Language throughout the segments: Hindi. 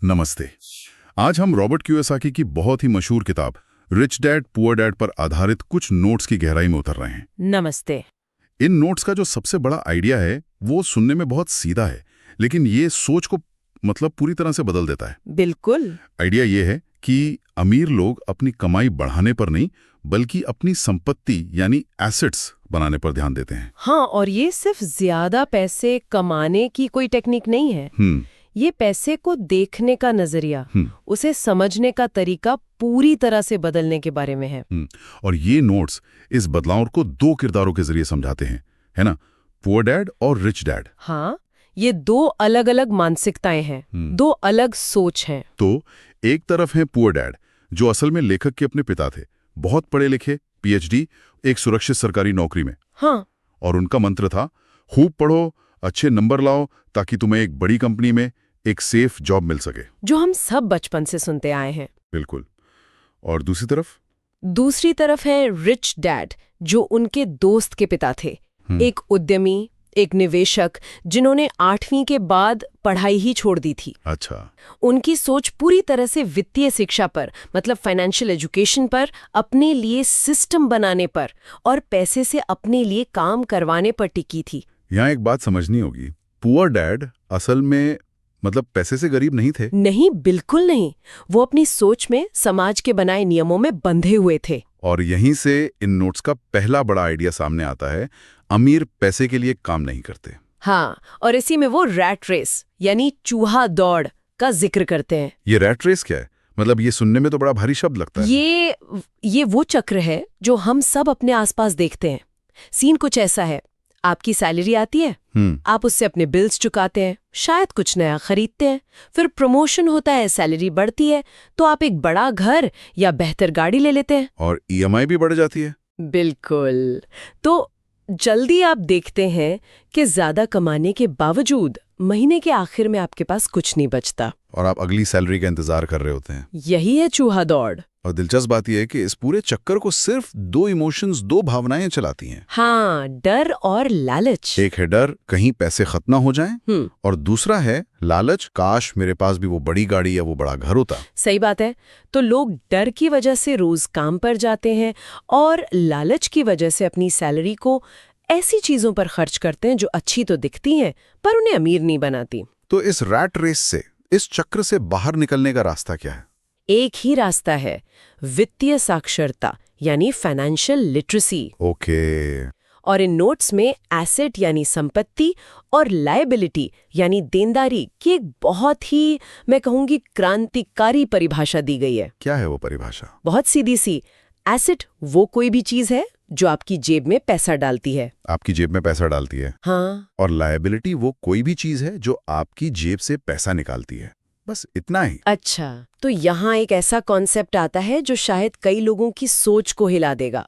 नमस्ते। आज हम रॉबर्ट कियोसाकी की बहुत ही मशहूर किताब रिच डैड पुअर डैड पर आधारित कुछ नोट्स की गहराई में उतर रहे हैं। नमस्ते। इन नोट्स का जो सबसे बड़ा आइडिया है वो सुनने में बहुत सीधा है, लेकिन ये सोच को पूरी तरह से बदल देता है। बिल्कुल। आइडिया ये है कि अमीर लोग अपनी कमाई बढ़ाने पर नहीं बल्कि अपनी संपत्ति यानी एसेट्स बनाने पर ध्यान देते हैं। हाँ, और ये सिर्फ ज्यादा पैसे कमाने की कोई टेक्निक नहीं है। ये पैसे को देखने का नजरिया, उसे समझने का तरीका पूरी तरह से बदलने के बारे में है। और ये नोट्स इस बदलाव को दो किरदारों के जरिए समझाते हैं, है ना? पुअर डैड और रिच डैड। हाँ, ये दो अलग अलग मानसिकताएं हैं, दो अलग सोच हैं। तो एक तरफ है पुअर डैड, जो असल में लेखक के अपने पिता थे, बहुत पढ़े लिखे, पीएचडी, एक सुरक्षित सरकारी नौकरी में। हाँ। और उनका मंत्र था खूब पढ़ो, अच्छे नंबर लाओ, ताकि तुम्हें एक बड़ी कंपनी में एक सेफ जॉब मिल सके, जो हम सब बचपन से सुनते आए हैं। बिल्कुल। और दूसरी तरफ है रिच डैड, जो उनके दोस्त के पिता थे। एक उद्यमी, एक निवेशक, जिन्होंने 8वीं के बाद पढ़ाई ही छोड़ दी थी। अच्छा। उनकी सोच पूरी तरह से वित्तीय शिक्षा पर, मतलब फाइनेंशियल एजुकेशन पर, अपने लिए सिस्टम बनाने पर और पैसे से अपने लिए काम करवाने पर टिकी थी। यहाँ एक बात समझनी होगी, पुअर डैड असल में पैसे से गरीब नहीं थे। नहीं, बिल्कुल नहीं। वो अपनी सोच में समाज के बनाए नियमों में बंधे हुए थे। और यहीं से इन नोट्स का पहला बड़ा आइडिया सामने आता है, अमीर पैसे के लिए काम नहीं करते। हाँ, और इसी में वो रैट रेस यानी चूहा दौड़ का जिक्र करते हैं। ये रैट रेस क्या है? ये सुनने में तो बड़ा भारी शब्द लगता है। ये वो चक्र है जो हम सब अपने आसपास देखते हैं। सीन कुछ ऐसा है, आपकी सैलरी आती है, आप उससे अपने बिल्स चुकाते हैं, शायद कुछ नया खरीदते हैं, फिर प्रमोशन होता है, सैलरी बढ़ती है, तो आप एक बड़ा घर या बेहतर गाड़ी ले लेते हैं। और ईएमआई भी बढ़ जाती है। बिल्कुल। तो जल्दी आप देखते हैं कि ज्यादा कमाने के बावजूद महीने के आखिर में आपके पास कुछ नहीं बचता, और आप अगली सैलरी का इंतजार कर रहे होते हैं। यही है चूहा दौड़। और दिलचस्प बात यह है कि इस पूरे चक्कर को सिर्फ दो इमोशंस, दो भावनाएं चलाती हैं। हाँ, डर और लालच। एक है डर, कहीं पैसे खत्म ना हो जाएं, और दूसरा है लालच, काश मेरे पास भी वो बड़ी गाड़ी या वो बड़ा घर होता। सही बात है। तो लोग डर की वजह से रोज काम पर जाते हैं और लालच की वजह से अपनी सैलरी को ऐसी चीजों पर खर्च करते हैं जो अच्छी तो दिखती हैं पर उन्हें अमीर नहीं बनाती। तो इस रैट रेस से, इस चक्र से बाहर निकलने का रास्ता क्या है? एक ही रास्ता है, वित्तीय साक्षरता यानी फाइनेंशियल लिटरेसी। ओके। और इन नोट्स में एसेट यानी संपत्ति और लायबिलिटी यानी देनदारी की एक बहुत ही, मैं कहूंगी, क्रांतिकारी परिभाषा दी गई है। क्या है वो परिभाषा? बहुत सीधी सी। एसेट वो कोई भी चीज है जो आपकी जेब में पैसा डालती है। आपकी जेब में पैसा डालती है। हाँ। और लायबिलिटी वो कोई भी चीज है जो आपकी जेब से पैसा निकालती है। बस इतना ही। अच्छा, तो यहाँ एक ऐसा कॉन्सेप्ट आता है जो शायद कई लोगों की सोच को हिला देगा।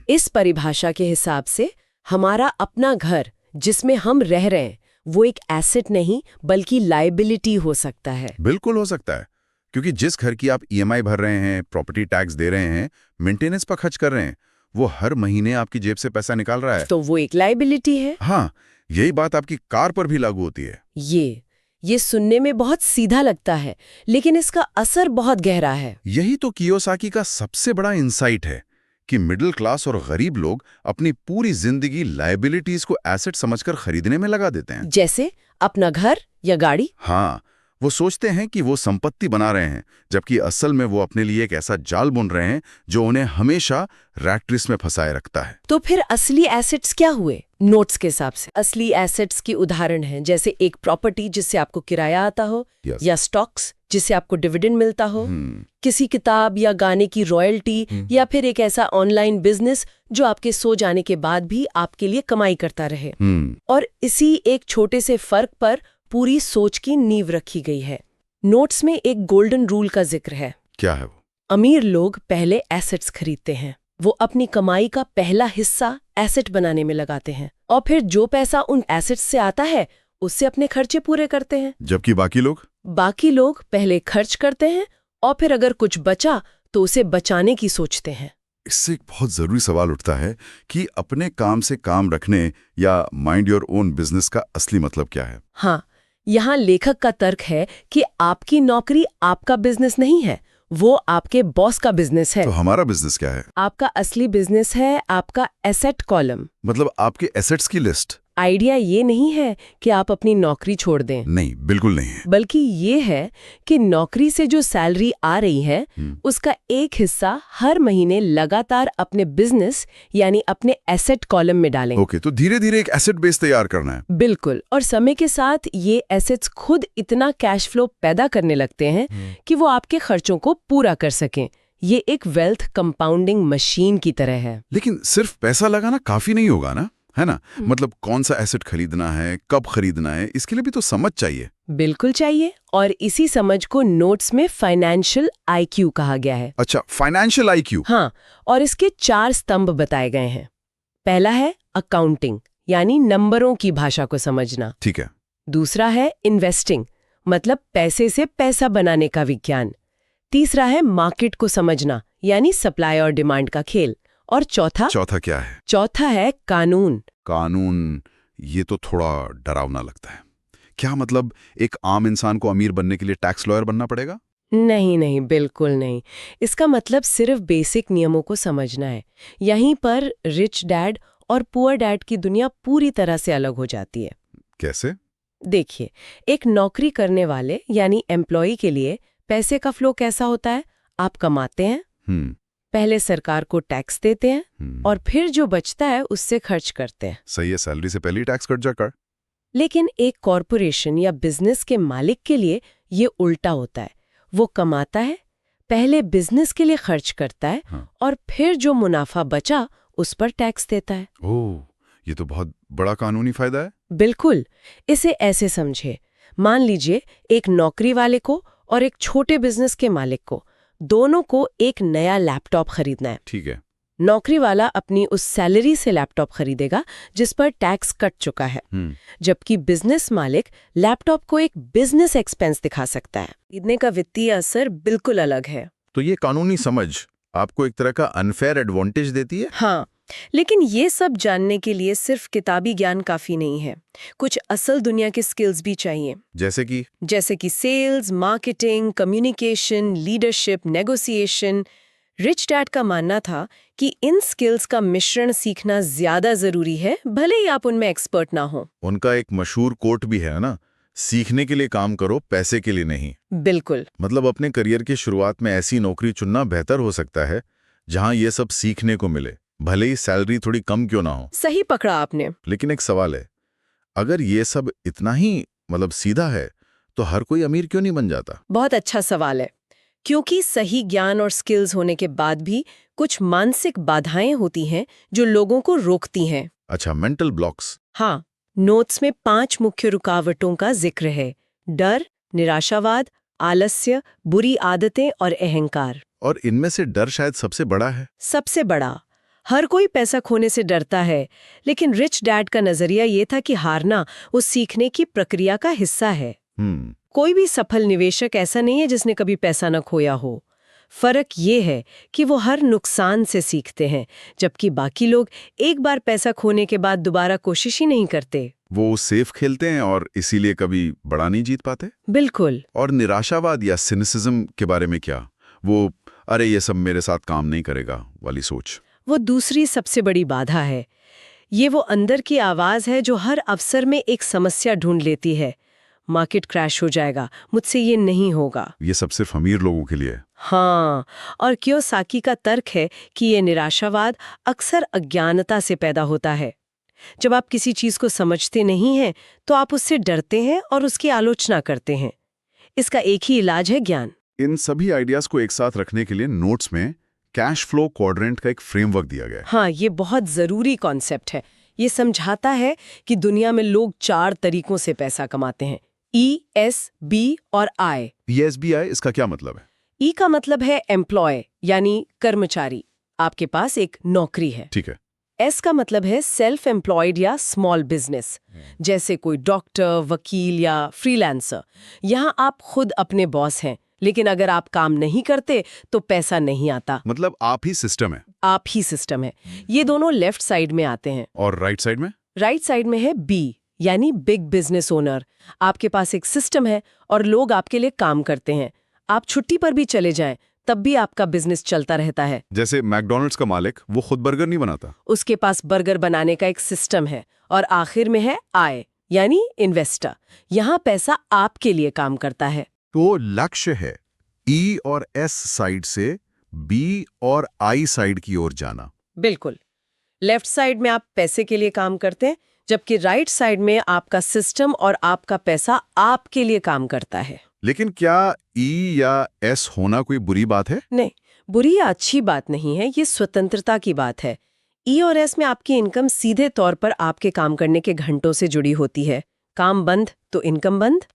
इस परिभाषा के हिसाब से हमारा अपना घर जिसमें हम रह रहे हैं वो एक एसेट नहीं बल्कि लायबिलिटी हो सकता है। बिल्कुल हो सकता है, क्योंकि जिस घर की आप ईएमआई भर रहे हैं, प्रॉपर्टी टैक्स दे रहे हैं, मेंटेनेंस पर खर्च कर रहे हैं, वो हर महीने आपकी जेब से पैसा निकाल रहा है, तो वो एक लायबिलिटी है। हाँ, यही बात आपकी कार पर भी लागू होती है। ये सुनने में बहुत सीधा लगता है, लेकिन इसका असर बहुत गहरा है। यही तो कियोसाकी का सबसे बड़ा इंसाइट है कि मिडिल क्लास और गरीब लोग अपनी पूरी जिंदगी लायबिलिटीज को एसेट समझकर खरीदने में लगा देते हैं। जैसे अपना घर या गाड़ी। हाँ, वो सोचते हैं कि वो संपत्ति बना रहे हैं, जबकि असल में वो अपने लिए एक ऐसा जाल बुन रहे हैं जो उन्हें हमेशा रैट रेस में फंसाए रखता है। तो फिर असली एसेट्स क्या हुए? नोट्स के हिसाब से असली एसेट्स की उदाहरण हैं जैसे एक प्रॉपर्टी जिससे आपको किराया आता हो, या स्टॉक्स जिससे आपको डिविडेंड मिलता हो, किसी किताब या गाने की रॉयल्टी, या फिर एक ऐसा ऑनलाइन बिजनेस जो आपके सो जाने के बाद भी आपके लिए कमाई करता रहे। और इसी एक छोटे से फर्क पर पूरी सोच की नींव रखी गई है। नोट्स में एक गोल्डन रूल का जिक्र है। क्या है वो? अमीर लोग पहले एसेट्स खरीदते हैं, वो अपनी कमाई का पहला हिस्सा एसेट बनाने में लगाते हैं, और फिर जो पैसा उन एसेट्स से आता है उससे अपने खर्चे पूरे करते हैं। जबकि बाकी लोग पहले खर्च करते हैं और फिर अगर कुछ बचा तो उसे बचाने की सोचते हैं। इससे एक बहुत जरूरी सवाल उठता है कि अपने काम से काम रखने या माइंड योर ओन बिजनेस का असली मतलब क्या है? हाँ, यहाँ लेखक का तर्क है कि आपकी नौकरी आपका बिजनेस नहीं है, वो आपके बॉस का बिजनेस है। तो हमारा बिजनेस क्या है? आपका असली बिजनेस है आपका एसेट कॉलम। मतलब आपके एसेट्स की लिस्ट? आइडिया ये नहीं है कि आप अपनी नौकरी छोड़ दें। नहीं, बिल्कुल नहीं है। बल्कि ये है कि नौकरी से जो सैलरी आ रही है उसका एक हिस्सा हर महीने लगातार अपने बिजनेस यानी अपने एसेट कॉलम में डालें। ओके, तो धीरे धीरे एक एसेट बेस तैयार करना है। बिल्कुल, और समय के साथ ये एसेट्स खुद इतना कैश फ्लो पैदा करने लगते हैं कि वो आपके खर्चों को पूरा कर सकें। ये एक वेल्थ कंपाउंडिंग मशीन की तरह है। लेकिन सिर्फ पैसा लगाना काफी नहीं होगा ना, है ना? मतलब कौन सा एसेट खरीदना है, कब खरीदना है, इसके लिए भी तो समझ चाहिए। बिल्कुल चाहिए, और इसी समझ को नोट्स में फाइनेंशियल आईक्यू कहा गया है। अच्छा, फाइनेंशियल आईक्यू। हाँ, और इसके 4 स्तंभ बताए गए हैं। पहला है अकाउंटिंग, यानी नंबरों की भाषा को समझना। ठीक है। दूसरा है इन्वेस्टिंग, मतलब पैसे से पैसा बनाने का विज्ञान। तीसरा है मार्केट को समझना, यानी सप्लाई और डिमांड का खेल। और चौथा क्या है? चौथा है कानून। कानून, ये तो थोड़ा डरावना लगता है। क्या मतलब एक आम इंसान को अमीर बनने के लिए टैक्स लॉयर बनना पड़ेगा? नहीं नहीं, बिल्कुल नहीं। इसका मतलब सिर्फ बेसिक नियमों को समझना है। यहीं पर रिच डैड और पुअर डैड की दुनिया पूरी तरह से अलग हो जाती है। कैसे? देखिए, एक नौकरी करने वाले यानी एम्प्लॉय के लिए पैसे का फ्लो कैसा होता है? आप कमाते हैं, पहले सरकार को टैक्स देते हैं और फिर जो बचता है उससे खर्च करते हैं। सही है, सैलरी से पहले ही टैक्स कट जाकर। लेकिन एक कॉरपोरेशन या बिजनेस के मालिक के लिए ये उल्टा होता है। वो कमाता है, पहले बिजनेस के लिए खर्च करता है, और फिर जो मुनाफा बचा उस पर टैक्स देता है। ओह, ये तो बहुत बड़ा कानूनी फायदा है। बिल्कुल, इसे ऐसे समझे। मान लीजिए एक नौकरी वाले को और एक छोटे बिजनेस के मालिक को, दोनों को एक नया लैपटॉप खरीदना है। ठीक है। नौकरी वाला अपनी उस सैलरी से लैपटॉप खरीदेगा जिस पर टैक्स कट चुका है, जबकि बिजनेस मालिक लैपटॉप को एक बिजनेस एक्सपेंस दिखा सकता है। खरीदने का वित्तीय असर बिल्कुल अलग है। तो ये कानूनी समझ आपको एक तरह का अनफेयर एडवांटेज देती है? हाँ, लेकिन ये सब जानने के लिए सिर्फ किताबी ज्ञान काफी नहीं है। कुछ असल दुनिया के स्किल्स भी चाहिए। जैसे कि sales, marketing, communication, leadership, negotiation. Rich dad का मानना था कि इन स्किल्स का मिश्रण सीखना ज्यादा जरूरी है, भले ही आप उनमें एक्सपर्ट ना हो। उनका एक मशहूर कोट भी है ना, सीखने के लिए काम करो, पैसे के लिए नहीं। बिल्कुल। मतलब अपने करियर की शुरुआत में ऐसी नौकरी चुनना बेहतर हो सकता है जहां ये सब सीखने को मिले, भले ही सैलरी थोड़ी कम क्यों ना हो। सही पकड़ा आपने। लेकिन एक सवाल है, अगर ये सब इतना ही सीधा है तो हर कोई अमीर क्यों नहीं बन जाता? बहुत अच्छा सवाल है, क्योंकि सही ज्ञान और स्किल्स होने के बाद भी कुछ मानसिक बाधाएं होती हैं जो लोगों को रोकती हैं। अच्छा, मेंटल ब्लॉक्स। हाँ, नोट्स में 5 मुख्य रुकावटों का जिक्र है: डर, निराशावाद, आलस्य, बुरी आदतें और अहंकार। और इनमें से डर शायद सबसे बड़ा है। सबसे बड़ा। हर कोई पैसा खोने से डरता है, लेकिन रिच डैड का नजरिया ये था कि हारना उस सीखने की प्रक्रिया का हिस्सा है। कोई भी सफल निवेशक ऐसा नहीं है जिसने कभी पैसा न खोया हो। फर्क ये है कि वो हर नुकसान से सीखते हैं, जबकि बाकी लोग एक बार पैसा खोने के बाद दोबारा कोशिश ही नहीं करते। वो सेफ खेलते हैं और इसीलिए कभी बड़ा नहीं जीत पाते। बिल्कुल। और निराशावाद या सिनिसिज्म के बारे में क्या? वो अरे ये सब मेरे साथ काम नहीं करेगा वाली सोच। वो दूसरी सबसे बड़ी बाधा है। ये वो अंदर की आवाज है जो हर अवसर में एक समस्या ढूंढ लेती है। मार्केट क्रैश हो जाएगा, मुझसे ये नहीं होगा। ये सब सिर्फ अमीर लोगों के लिए। हाँ, और कियोसाकी का तर्क है कि ये निराशावाद अक्सर अज्ञानता से पैदा होता है। जब आप किसी चीज को समझते नहीं हैं तो आप उससे डरते हैं और उसकी आलोचना करते हैं। इसका एक ही इलाज है ज्ञान। इन सभी आइडियाज को एक साथ रखने के लिए नोट्स में कैश फ्लो क्वाड्रेंट का एक फ्रेमवर्क दिया गया है। हाँ, ये बहुत जरूरी कॉन्सेप्ट है। ये समझाता है कि दुनिया में लोग 4 तरीकों से पैसा कमाते हैं: ई, एस, बी और आई। ESBI, इसका क्या मतलब है? ई का मतलब है एम्प्लॉय, यानी कर्मचारी, आपके पास एक नौकरी है। ठीक है। एस का मतलब है सेल्फ एम्प्लॉयड या स्मॉल बिजनेस, जैसे कोई डॉक्टर, वकील या फ्रीलांसर। यहाँ आप खुद अपने बॉस हैं, लेकिन अगर आप काम नहीं करते तो पैसा नहीं आता। मतलब आप ही सिस्टम है। आप ही सिस्टम है। ये दोनों लेफ्ट साइड में आते हैं। और राइट साइड में? राइट साइड में है बी, यानी बिग बिजनेस ओनर। आपके पास एक सिस्टम है और लोग आपके लिए काम करते हैं। आप छुट्टी पर भी चले जाएं तब भी आपका बिजनेस चलता रहता है। जैसे मैकडॉनल्ड्स का मालिक, वो खुद बर्गर नहीं बनाता, उसके पास बर्गर बनाने का एक सिस्टम है। और आखिर में है आय, यानी इन्वेस्टर। यहाँ पैसा आपके लिए काम करता है। तो लक्ष्य है ई और एस साइड से बी और आई साइड की ओर जाना। बिल्कुल। लेफ्ट साइड में आप पैसे के लिए काम करते हैं, जबकि राइट साइड में आपका सिस्टम और आपका पैसा आपके लिए काम करता है। लेकिन क्या ई या एस होना कोई बुरी बात है? नहीं, बुरी या अच्छी बात नहीं है, ये स्वतंत्रता की बात है। ई और एस में आपकी इनकम सीधे तौर पर आपके काम करने के घंटों से जुड़ी होती है। काम बंद तो इनकम बंद।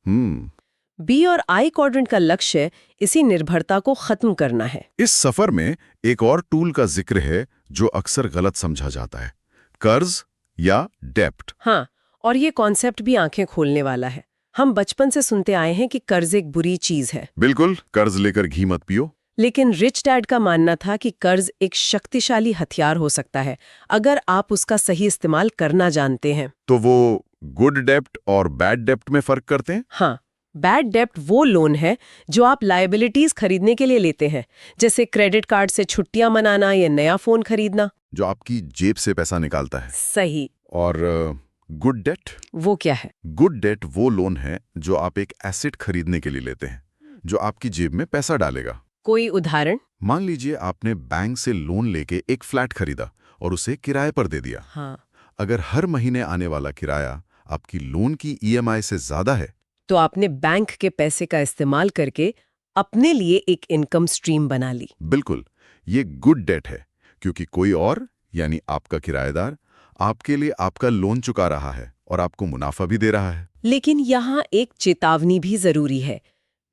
बी और आई क्वाड्रेंट का लक्ष्य इसी निर्भरता को खत्म करना है। इस सफर में एक और टूल का जिक्र है जो अक्सर गलत समझा जाता है, कर्ज या डेप्ट। हाँ, और ये कॉन्सेप्ट भी आंखें खोलने वाला है। हम बचपन से सुनते आए हैं कि कर्ज एक बुरी चीज है। बिल्कुल, कर्ज लेकर घी मत पियो। लेकिन रिच डैड का मानना था कि कर्ज एक शक्तिशाली हथियार हो सकता है अगर आप उसका सही इस्तेमाल करना जानते हैं। तो वो गुड डेप्ट और बैड डेप्ट में फर्क करते हैं? हाँ, बैड डेप्ट वो लोन है जो आप लायबिलिटीज खरीदने के लिए लेते हैं, जैसे क्रेडिट कार्ड से छुट्टियां मनाना या नया फोन खरीदना, जो आपकी जेब से पैसा निकालता है। सही। और गुड डेट? वो क्या है? गुड डेट वो लोन है जो आप एक एसेट खरीदने के लिए लेते हैं, जो आपकी जेब में पैसा डालेगा। कोई उदाहरण? मान लीजिए आपने बैंक से लोन लेके एक फ्लैट खरीदा और उसे किराए पर दे दिया। हाँ। अगर हर महीने आने वाला किराया आपकी लोन की ईएमआई से ज्यादा है, तो आपने बैंक के पैसे का इस्तेमाल करके अपने लिए एक इनकम स्ट्रीम बना ली। बिल्कुल, ये गुड डेट है, क्योंकि कोई और यानी आपका किराएदार आपके लिए आपका लोन चुका रहा है और आपको मुनाफा भी दे रहा है। लेकिन यहाँ एक चेतावनी भी जरूरी है।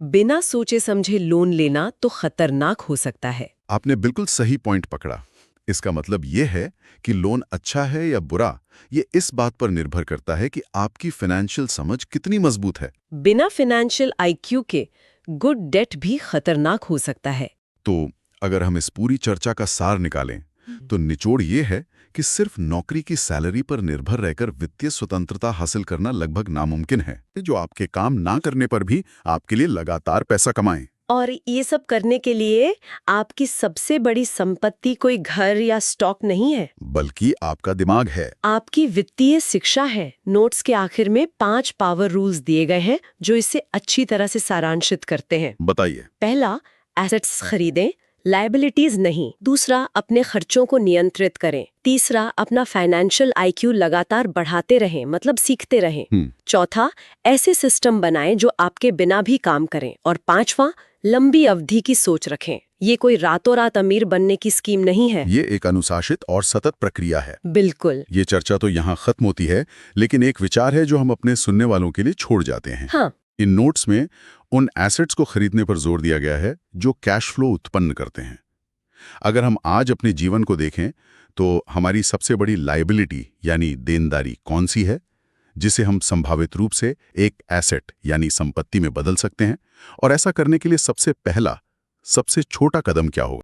बिना सोचे समझे लोन लेना तो खतरनाक हो सकता है। आपने बिल्कुल सही पॉइंट पकड़ा। इसका मतलब ये है कि लोन अच्छा है या बुरा, ये इस बात पर निर्भर करता है कि आपकी फाइनेंशियल समझ कितनी मजबूत है। बिना फाइनेंशियल आईक्यू के गुड डेट भी खतरनाक हो सकता है। तो अगर हम इस पूरी चर्चा का सार निकालें तो निचोड़ ये है कि सिर्फ नौकरी की सैलरी पर निर्भर रहकर वित्तीय स्वतंत्रता हासिल करना लगभग नामुमकिन है, जो आपके काम ना करने पर भी आपके लिए लगातार पैसा कमाएं। और ये सब करने के लिए आपकी सबसे बड़ी संपत्ति कोई घर या स्टॉक नहीं है, बल्कि आपका दिमाग है, आपकी वित्तीय शिक्षा है। नोट्स के आखिर में 5 पावर रूल्स दिए गए हैं जो इसे अच्छी तरह से सारांशित करते हैं। बताइए। पहला, एसेट्स खरीदें, लायबिलिटीज नहीं। दूसरा, अपने खर्चों को नियंत्रित करें। तीसरा, अपना फाइनेंशियल आईक्यू लगातार बढ़ाते रहें, मतलब सीखते रहें। चौथा, ऐसे सिस्टम बनाएं जो आपके बिना भी काम करें। और पांचवा, लंबी अवधि की सोच रखें। ये कोई रातों रात अमीर बनने की स्कीम नहीं है, ये एक अनुशासित और सतत प्रक्रिया है। बिल्कुल। ये चर्चा तो यहाँ खत्म होती है, लेकिन एक विचार है जो हम अपने सुनने वालों के लिए छोड़ जाते हैं। हाँ। इन नोट्स में उन एसेट्स को खरीदने पर जोर दिया गया है जो कैश फ्लो उत्पन्न करते हैं। अगर हम आज अपने जीवन को देखें तो हमारी सबसे बड़ी लायबिलिटी यानी देनदारी कौन सी है, जिसे हम संभावित रूप से एक एसेट यानी संपत्ति में बदल सकते हैं? और ऐसा करने के लिए सबसे पहला, सबसे छोटा कदम क्या होगा?